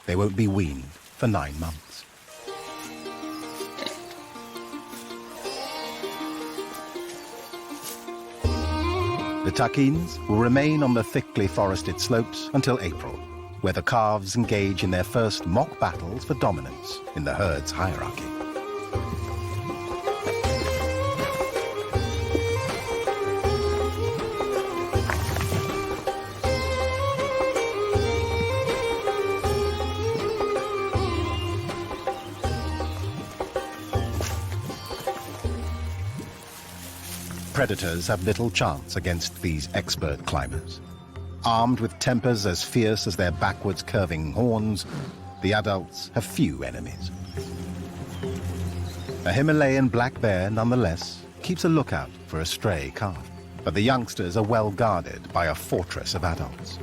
they won't be weaned for 9 months. The Takins will remain on the thickly forested slopes until April, where the calves engage in their first mock battles for dominance in the herd's hierarchy. Predators have little chance against these expert climbers. Armed with tempers as fierce as their backwards curving horns, the adults have few enemies. A Himalayan black bear, nonetheless, keeps a lookout for a stray calf. But the youngsters are well guarded by a fortress of adults.